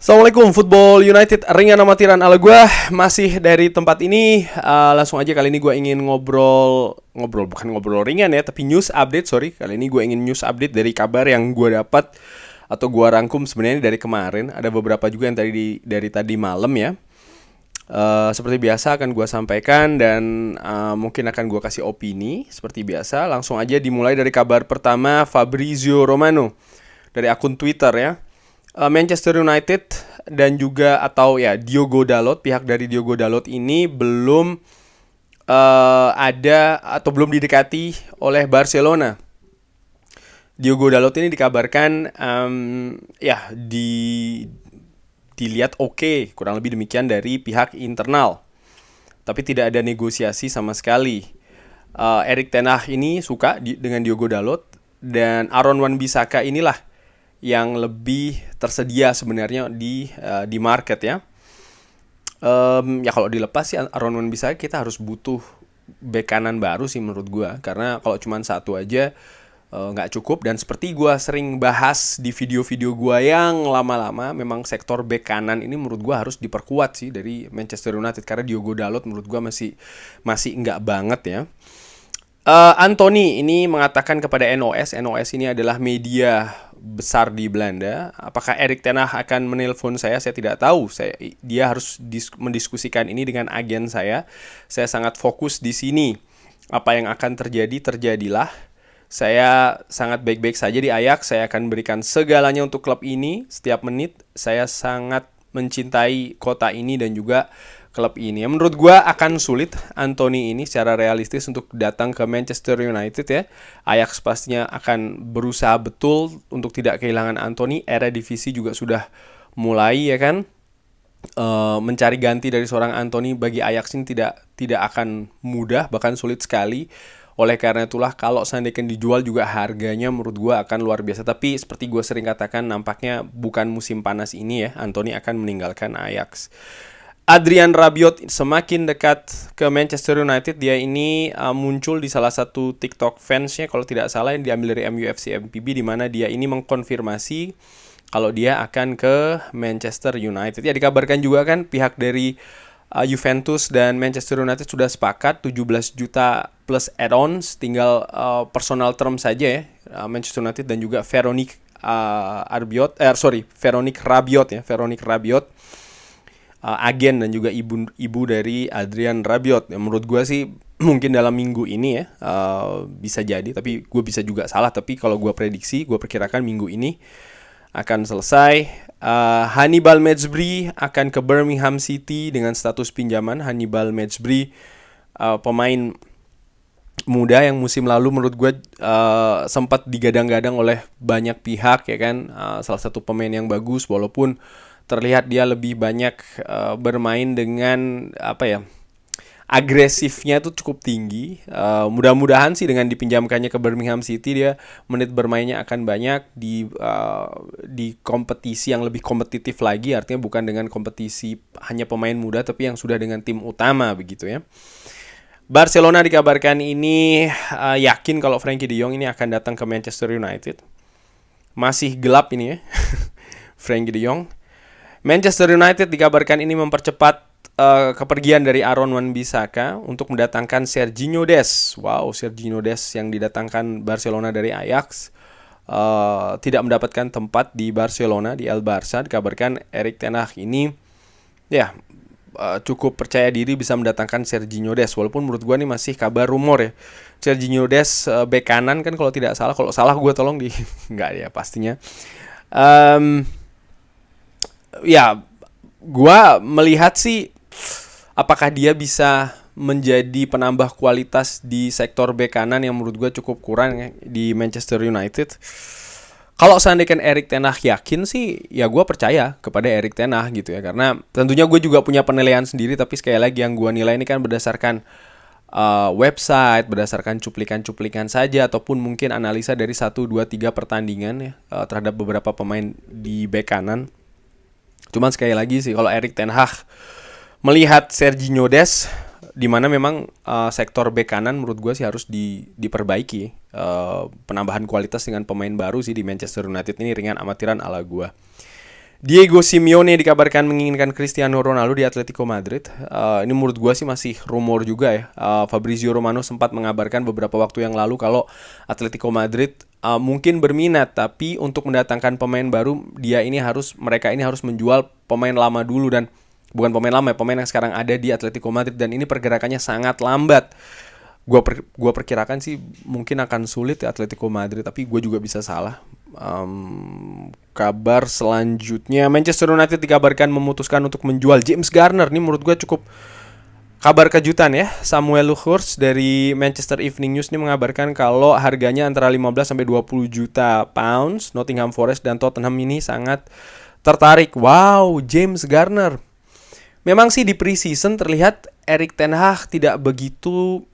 Assalamualaikum Football United ringan amatiran ala gue masih dari tempat ini. Langsung aja kali ini gue ingin ngobrol bukan ngobrol ringan ya, tapi news update. Kali ini gue ingin news update dari kabar yang gue dapat atau gue rangkum sebenarnya dari kemarin. Ada beberapa juga yang dari tadi malam ya. Seperti biasa akan gue sampaikan dan mungkin akan gue kasih opini seperti biasa. Langsung aja dimulai dari kabar pertama, Fabrizio Romano dari akun Twitter ya. Manchester United dan juga atau ya Diogo Dalot, pihak dari Diogo Dalot ini belum ada atau belum didekati oleh Barcelona. Diogo Dalot ini dikabarkan dilihat oke, kurang lebih demikian dari pihak internal. Tapi tidak ada negosiasi sama sekali. Erik ten Hag ini suka dengan Diogo Dalot dan Aaron Wan-Bissaka inilah yang lebih tersedia sebenarnya di market ya. Ya kalau dilepas sih Aaron Wan-Bissaka kita harus butuh bek kanan baru sih menurut gue, karena kalau cuma satu aja nggak cukup. Dan seperti gue sering bahas di video-video gue yang lama-lama, memang sektor bek kanan ini menurut gue harus diperkuat sih dari Manchester United, karena Diogo Dalot menurut gue masih nggak banget ya. Anthony ini mengatakan kepada NOS ini adalah media besar di Belanda. Apakah Erik ten Hag akan menelpon saya tidak tahu. Dia harus mendiskusikan ini dengan agen saya. Saya sangat fokus di sini. Apa yang akan terjadi, terjadilah. Saya sangat baik-baik saja di Ajax. Saya akan berikan segalanya untuk klub ini setiap menit. Saya sangat mencintai kota ini dan juga klub ini. Menurut gue akan sulit Anthony ini secara realistis untuk datang ke Manchester United ya. Ajax pastinya akan berusaha betul untuk tidak kehilangan Anthony. Era divisi juga sudah mulai ya kan. Mencari ganti dari seorang Anthony bagi Ajax ini tidak akan mudah, bahkan sulit sekali. Oleh karena itulah kalau seandainya dijual juga harganya menurut gue akan luar biasa. Tapi seperti gue sering katakan, nampaknya bukan musim panas ini ya, Anthony akan meninggalkan Ajax. Adrian Rabiot semakin dekat ke Manchester United. Dia ini muncul di salah satu TikTok fansnya kalau tidak salah, yang diambil dari MUFC MPB, di mana dia ini mengkonfirmasi kalau dia akan ke Manchester United. Ya, dikabarkan juga kan pihak dari Juventus dan Manchester United sudah sepakat 17 juta plus add-ons, tinggal personal term saja ya. Manchester United dan juga Veronique Rabiot agen dan juga ibu dari Adrian Rabiot. Menurut gue sih mungkin dalam minggu ini ya, bisa jadi, tapi gue bisa juga salah. Tapi kalau gue prediksi, gue perkirakan minggu ini akan selesai. Hannibal Mejbri akan ke Birmingham City dengan status pinjaman. Hannibal Mejbri pemain muda yang musim lalu menurut gue sempat digadang-gadang oleh banyak pihak ya kan. Salah satu pemain yang bagus, walaupun terlihat dia lebih banyak bermain dengan agresifnya itu cukup tinggi. Mudah-mudahan sih dengan dipinjamkannya ke Birmingham City, dia menit bermainnya akan banyak di kompetisi yang lebih kompetitif lagi. Artinya bukan dengan kompetisi hanya pemain muda, tapi yang sudah dengan tim utama begitu ya. Barcelona dikabarkan ini yakin kalau Frenkie de Jong ini akan datang ke Manchester United. Masih gelap ini ya. Frenkie de Jong. Manchester United dikabarkan ini mempercepat kepergian dari Aaron Wan-Bissaka untuk mendatangkan Serginho Dest. Wow, Serginho Dest yang didatangkan Barcelona dari Ajax tidak mendapatkan tempat di Barcelona, di El Barça. Dikabarkan Erik ten Hag ini ya cukup percaya diri bisa mendatangkan Serginho Dest, walaupun menurut gue ini masih kabar rumor ya. Serginho Dest bek kanan kan kalau tidak salah. Kalau salah gue tolong di enggak ya pastinya. Ya, gue melihat sih apakah dia bisa menjadi penambah kualitas di sektor bek kanan yang menurut gue cukup kurang ya, di Manchester United. Kalau seandainya Erik ten Hag yakin sih, ya gue percaya kepada Erik ten Hag gitu ya. Karena tentunya gue juga punya penilaian sendiri, tapi sekali lagi yang gue nilai ini kan berdasarkan website, berdasarkan cuplikan-cuplikan saja, ataupun mungkin analisa dari 1, 2, 3 pertandingan ya, terhadap beberapa pemain di bek kanan. Cuman sekali lagi sih, kalau Erik ten Hag melihat Serginho Dest, di mana memang sektor bek kanan menurut gue sih harus diperbaiki. Penambahan kualitas dengan pemain baru sih di Manchester United ini ringan amatiran ala gue. Diego Simeone dikabarkan menginginkan Cristiano Ronaldo di Atletico Madrid. Ini menurut gue sih masih rumor juga ya. Fabrizio Romano sempat mengabarkan beberapa waktu yang lalu kalau Atletico Madrid mungkin berminat, tapi untuk mendatangkan pemain baru mereka ini harus menjual pemain lama dulu, dan bukan pemain lama ya, pemain yang sekarang ada di Atletico Madrid, dan ini pergerakannya sangat lambat. Gua perkirakan sih mungkin akan sulit ya Atletico Madrid, tapi gue juga bisa salah. Kabar selanjutnya, Manchester United dikabarkan memutuskan untuk menjual James Garner. Ini menurut gue cukup kabar kejutan ya. Samuel Lukhurst dari Manchester Evening News ini mengabarkan kalau harganya antara 15 sampai 20 juta pounds. Nottingham Forest dan Tottenham ini sangat tertarik. Wow, James Garner. Memang sih di pre-season terlihat Erik ten Hag tidak begitu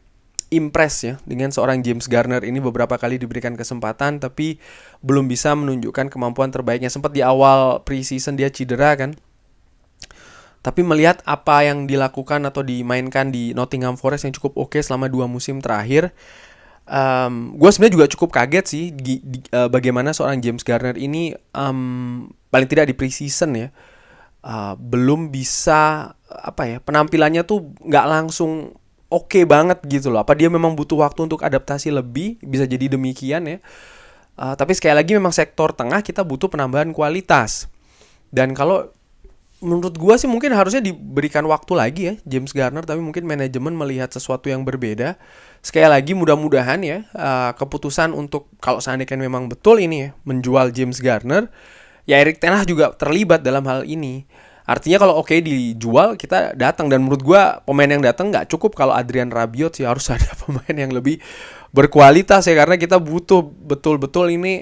impress ya dengan seorang James Garner ini. Beberapa kali diberikan kesempatan tapi belum bisa menunjukkan kemampuan terbaiknya. Sempat di awal pre-season dia cedera kan. Tapi melihat apa yang dilakukan atau dimainkan di Nottingham Forest yang cukup oke selama 2 musim terakhir, gue sebenarnya juga cukup kaget sih bagaimana seorang James Garner ini paling tidak di pre-season ya belum bisa penampilannya tuh nggak langsung oke banget gitu loh. Apa dia memang butuh waktu untuk adaptasi lebih? Bisa jadi demikian ya. Tapi sekali lagi memang sektor tengah kita butuh penambahan kualitas. Dan kalau menurut gue sih mungkin harusnya diberikan waktu lagi ya James Garner. Tapi mungkin manajemen melihat sesuatu yang berbeda. Sekali lagi mudah-mudahan ya keputusan untuk kalau seandainya memang betul ini ya menjual James Garner, ya Erik ten Hag juga terlibat dalam hal ini. Artinya kalau dijual kita datang, dan menurut gue pemain yang datang nggak cukup kalau Adrian Rabiot sih, harus ada pemain yang lebih berkualitas ya, karena kita butuh betul-betul ini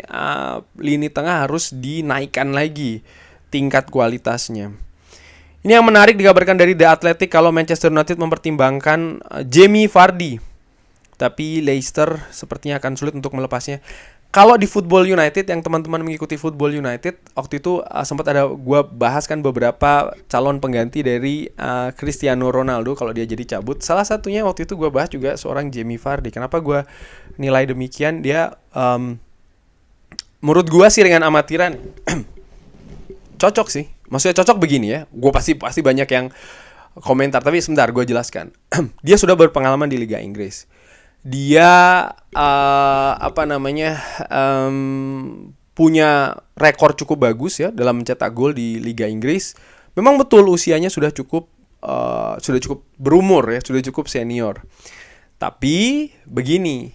lini tengah harus dinaikkan lagi tingkat kualitasnya. Ini yang menarik dikabarkan dari The Athletic kalau Manchester United mempertimbangkan Jamie Vardy, tapi Leicester sepertinya akan sulit untuk melepasnya. Kalau di Football United, yang teman-teman mengikuti Football United, waktu itu sempat ada gue bahas kan beberapa calon pengganti dari Cristiano Ronaldo kalau dia jadi cabut. Salah satunya waktu itu gue bahas juga seorang Jamie Vardy. Kenapa gue nilai demikian? Dia menurut gue sih dengan amatiran cocok sih. Maksudnya cocok begini ya. Gue pasti banyak yang komentar, tapi sebentar gue jelaskan. Dia sudah berpengalaman di Liga Inggris. Dia punya rekor cukup bagus ya dalam mencetak gol di Liga Inggris. Memang betul usianya sudah cukup berumur ya, sudah cukup senior. Tapi begini,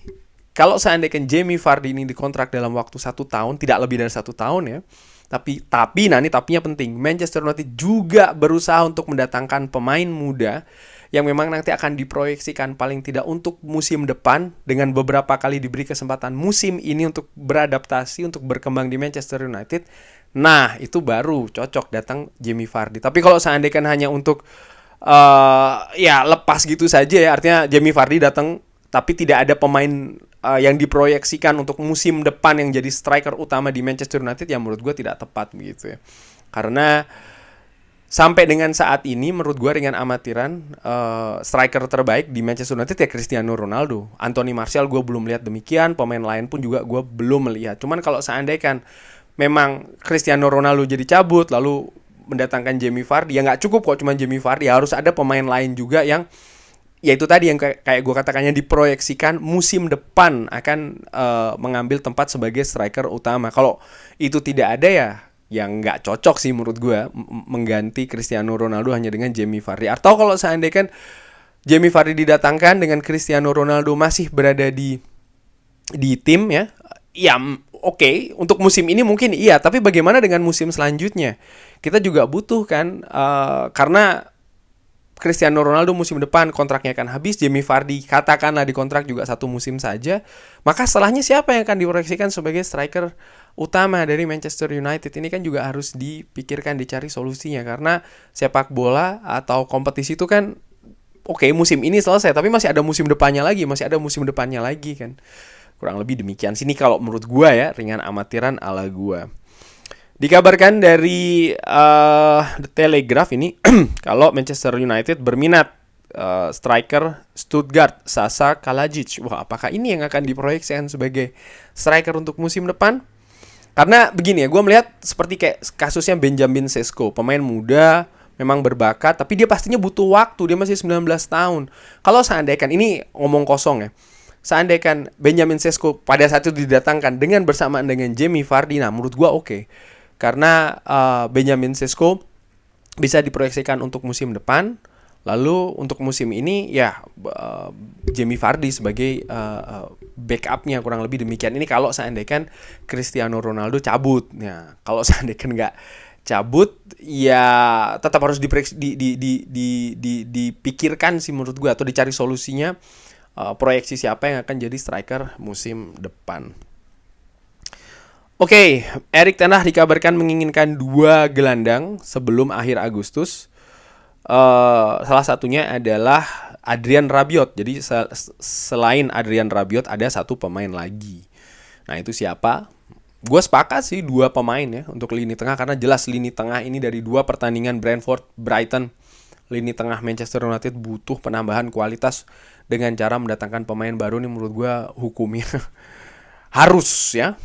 kalau seandainya Jamie Vardy ini dikontrak dalam waktu 1 tahun, tidak lebih dari 1 tahun ya. Tapi ini tapinya penting. Manchester United juga berusaha untuk mendatangkan pemain muda yang memang nanti akan diproyeksikan paling tidak untuk musim depan, dengan beberapa kali diberi kesempatan musim ini untuk beradaptasi, untuk berkembang di Manchester United. Nah, itu baru cocok datang Jamie Vardy. Tapi kalau seandainya hanya untuk lepas gitu saja ya, artinya Jamie Vardy datang tapi tidak ada pemain yang diproyeksikan untuk musim depan yang jadi striker utama di Manchester United, ya menurut gue tidak tepat begitu ya. Karena sampai dengan saat ini menurut gue dengan amatiran striker terbaik di Manchester United ya Cristiano Ronaldo. Anthony Martial gue belum lihat demikian, pemain lain pun juga gue belum melihat. Cuman kalau seandainya kan memang Cristiano Ronaldo jadi cabut lalu mendatangkan Jamie Vardy, ya nggak cukup kok cuma Jamie Vardy, harus ada pemain lain juga yang ya itu tadi yang kayak gue katakannya diproyeksikan musim depan akan mengambil tempat sebagai striker utama. Kalau itu tidak ada ya yang nggak cocok sih menurut gue mengganti Cristiano Ronaldo hanya dengan Jamie Vardy. Atau kalau seandainya kan Jamie Vardy didatangkan dengan Cristiano Ronaldo masih berada di tim ya oke, untuk musim ini mungkin iya, tapi bagaimana dengan musim selanjutnya? Kita juga butuh kan karena Cristiano Ronaldo musim depan kontraknya akan habis, Jamie Vardy katakanlah dikontrak juga 1 musim saja, maka setelahnya siapa yang akan diproyeksikan sebagai striker utama dari Manchester United? Ini kan juga harus dipikirkan, dicari solusinya, karena sepak bola atau kompetisi itu kan oke, musim ini selesai, tapi masih ada musim depannya lagi kan. Kurang lebih demikian sini kalau menurut gua ya, ringan amatiran ala gua. Dikabarkan dari The Telegraph ini kalau Manchester United berminat striker Stuttgart Sasa Kalajic. Wah, apakah ini yang akan diproyeksikan sebagai striker untuk musim depan? Karena begini ya, gue melihat seperti kayak kasusnya Benjamin Sesko, pemain muda, memang berbakat, tapi dia pastinya butuh waktu, dia masih 19 tahun. Kalau seandainya, ini ngomong kosong ya, seandainya Benjamin Sesko pada saat itu didatangkan dengan bersamaan dengan Jamie Vardy, nah menurut gue oke. Karena Benjamin Sesko bisa diproyeksikan untuk musim depan. Lalu untuk musim ini ya Jamie Vardy sebagai backupnya, kurang lebih demikian. Ini kalau seandainya Cristiano Ronaldo cabut. Nah, kalau seandainya nggak cabut ya tetap harus dipikirkan sih menurut gue, atau dicari solusinya, proyeksi siapa yang akan jadi striker musim depan. Oke, Erik ten Hag dikabarkan menginginkan 2 gelandang sebelum akhir Agustus. Salah satunya adalah Adrien Rabiot. Jadi selain Adrien Rabiot ada 1 pemain lagi. Nah, itu siapa? Gue sepakat sih 2 pemain ya untuk lini tengah, karena jelas lini tengah ini dari 2 pertandingan Brentford, Brighton, lini tengah Manchester United butuh penambahan kualitas dengan cara mendatangkan pemain baru. Nih menurut gue hukumnya harus ya.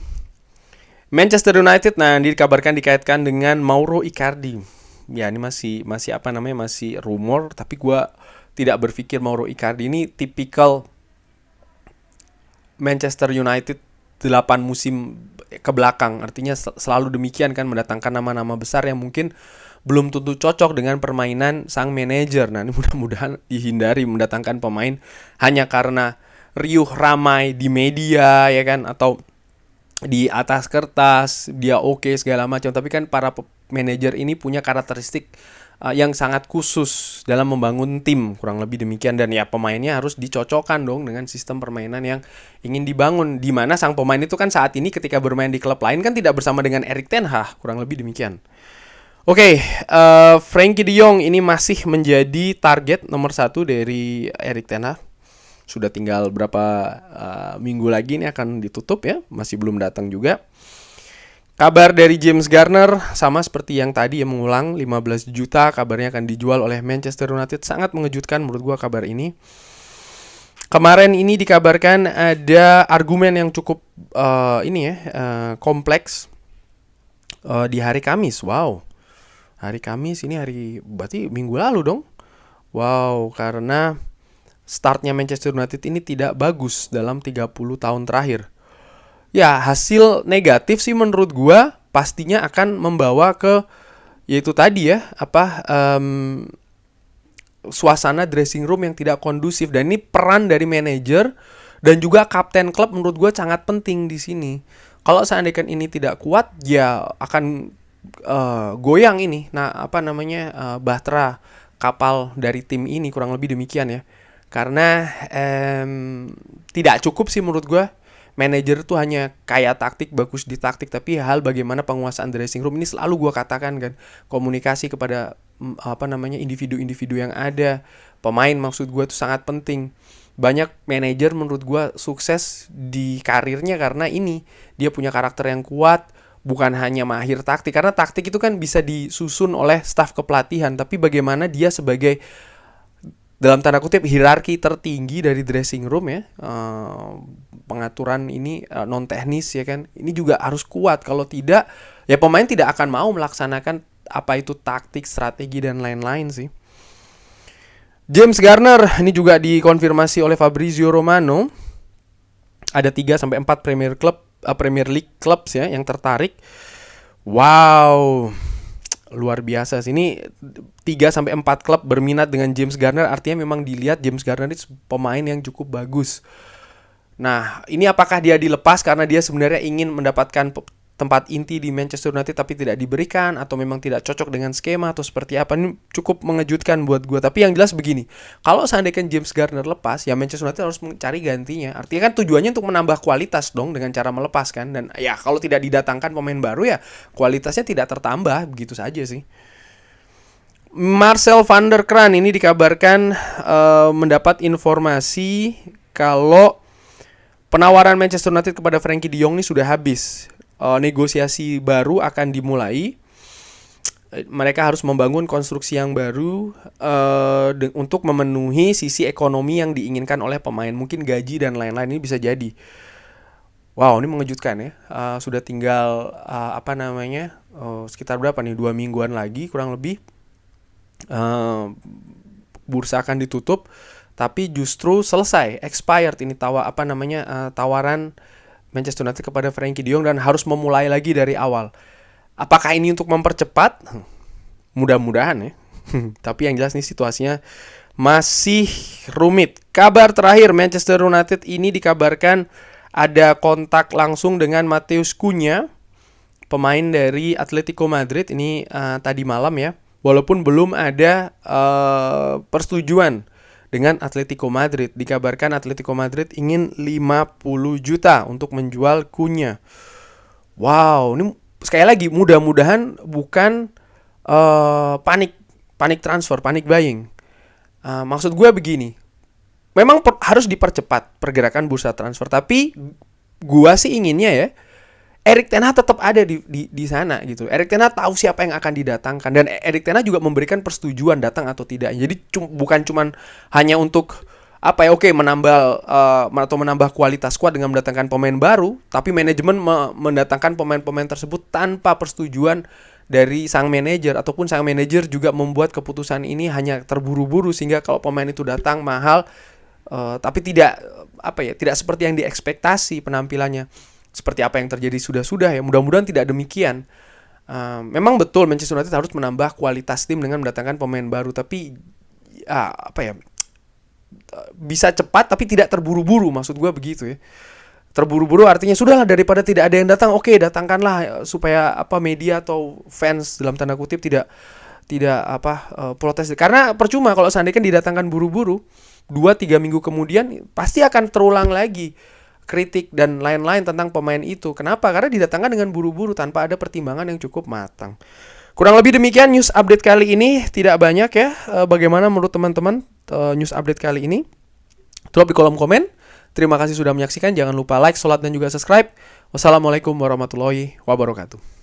Manchester United, nah dikabarkan dikaitkan dengan Mauro Icardi. Ya ini masih masih rumor, tapi gue tidak berpikir Mauro Icardi ini tipikal Manchester United 8 musim ke belakang. Artinya selalu demikian kan, mendatangkan nama-nama besar yang mungkin belum tentu cocok dengan permainan sang manajer. Nah ini mudah-mudahan dihindari mendatangkan pemain hanya karena riuh ramai di media ya kan, atau di atas kertas dia oke segala macam, tapi kan para manajer ini punya karakteristik yang sangat khusus dalam membangun tim, kurang lebih demikian. Dan ya pemainnya harus dicocokkan dong dengan sistem permainan yang ingin dibangun, di mana sang pemain itu kan saat ini ketika bermain di klub lain kan tidak bersama dengan Erik ten Hag, kurang lebih demikian. Oke, Frenkie de Jong ini masih menjadi target nomor 1 dari Erik ten Hag. Sudah tinggal berapa minggu lagi ini akan ditutup ya, masih belum datang juga. Kabar dari James Garner sama seperti yang tadi ya, mengulang 15 juta kabarnya akan dijual oleh Manchester United. Sangat mengejutkan menurut gua kabar ini. Kemarin ini dikabarkan ada argumen yang cukup kompleks di hari Kamis. Wow. Hari Kamis ini berarti minggu lalu dong. Wow, karena startnya Manchester United ini tidak bagus dalam 30 tahun terakhir. Ya, hasil negatif sih menurut gua pastinya akan membawa ke yaitu tadi ya, suasana dressing room yang tidak kondusif. Dan ini peran dari manajer dan juga kapten klub menurut gua sangat penting di sini. Kalau seandainya ini tidak kuat, ya akan goyang ini. Nah, bahtera kapal dari tim ini, kurang lebih demikian ya. Karena tidak cukup sih menurut gue manajer tuh hanya kayak taktik, bagus di taktik, tapi hal bagaimana penguasaan dressing room ini selalu gue katakan kan, komunikasi kepada individu-individu yang ada, pemain maksud gue tuh sangat penting. Banyak manajer menurut gue sukses di karirnya karena ini, dia punya karakter yang kuat, bukan hanya mahir taktik, karena taktik itu kan bisa disusun oleh staf kepelatihan, tapi bagaimana dia sebagai dalam tanda kutip hierarki tertinggi dari dressing room ya, pengaturan ini non teknis ya kan, ini juga harus kuat. Kalau tidak ya pemain tidak akan mau melaksanakan apa itu taktik, strategi dan lain-lain sih. James Garner ini juga dikonfirmasi oleh Fabrizio Romano, ada 3-4 Premier League clubs ya yang tertarik. Wow, luar biasa sih. Ini 3-4 klub berminat dengan James Garner, artinya memang dilihat James Garner ini pemain yang cukup bagus. Nah, ini apakah dia dilepas karena dia sebenarnya ingin mendapatkan tempat inti di Manchester United tapi tidak diberikan, atau memang tidak cocok dengan skema, atau seperti apa? Ini cukup mengejutkan buat gue. Tapi yang jelas begini, kalau seandainya James Garner lepas, ya Manchester United harus mencari gantinya. Artinya kan tujuannya untuk menambah kualitas dong dengan cara melepaskan. Dan ya kalau tidak didatangkan pemain baru ya kualitasnya tidak tertambah, begitu saja sih. Marcel van der Kraan ini dikabarkan mendapat informasi kalau penawaran Manchester United kepada Frenkie de Jong ini sudah habis. Negosiasi baru akan dimulai. Mereka harus membangun konstruksi yang baru untuk memenuhi sisi ekonomi yang diinginkan oleh pemain. Mungkin gaji dan lain-lain ini bisa jadi. Wow, ini mengejutkan ya. Sudah tinggal sekitar berapa nih? 2 mingguan lagi kurang lebih. Eh, Bursa akan ditutup, tapi justru selesai, expired ini tawaran Manchester United kepada Frankie de Jong dan harus memulai lagi dari awal. Apakah ini untuk mempercepat? Mudah-mudahan ya. Tapi yang jelas nih situasinya masih rumit. Kabar terakhir, Manchester United ini dikabarkan ada kontak langsung dengan Matheus Cunha, pemain dari Atletico Madrid ini tadi malam ya. Walaupun belum ada persetujuan dengan Atletico Madrid. Dikabarkan Atletico Madrid ingin 50 juta untuk menjual Cunha. Wow, ini sekali lagi mudah-mudahan bukan panik transfer, panik buying. Maksud gue begini, memang harus dipercepat pergerakan bursa transfer, tapi gue sih inginnya ya Erik ten Hag tetap ada di sana gitu. Erik ten Hag tahu siapa yang akan didatangkan dan Erik ten Hag juga memberikan persetujuan datang atau tidak. Jadi bukan cuman hanya untuk menambah kualitas squad dengan mendatangkan pemain baru, tapi manajemen mendatangkan pemain-pemain tersebut tanpa persetujuan dari sang manajer, ataupun sang manajer juga membuat keputusan ini hanya terburu-buru sehingga kalau pemain itu datang mahal tapi tidak seperti yang diekspektasi penampilannya. Seperti apa yang terjadi sudah ya. Mudah-mudahan tidak demikian. Memang betul Manchester United harus menambah kualitas tim dengan mendatangkan pemain baru, tapi bisa cepat tapi tidak terburu-buru, maksud gue begitu ya. Terburu-buru artinya sudahlah, daripada tidak ada yang datang, oke, datangkanlah supaya media atau fans dalam tanda kutip tidak protes. Karena percuma kalau seandainya didatangkan buru-buru, 2-3 minggu kemudian pasti akan terulang lagi kritik dan lain-lain tentang pemain itu. Kenapa? Karena didatangkan dengan buru-buru tanpa ada pertimbangan yang cukup matang. Kurang lebih demikian news update kali ini. Tidak banyak ya. Bagaimana menurut teman-teman news update kali ini? Drop di kolom komen. Terima kasih sudah menyaksikan. Jangan lupa like, share, dan juga subscribe. Wassalamualaikum warahmatullahi wabarakatuh.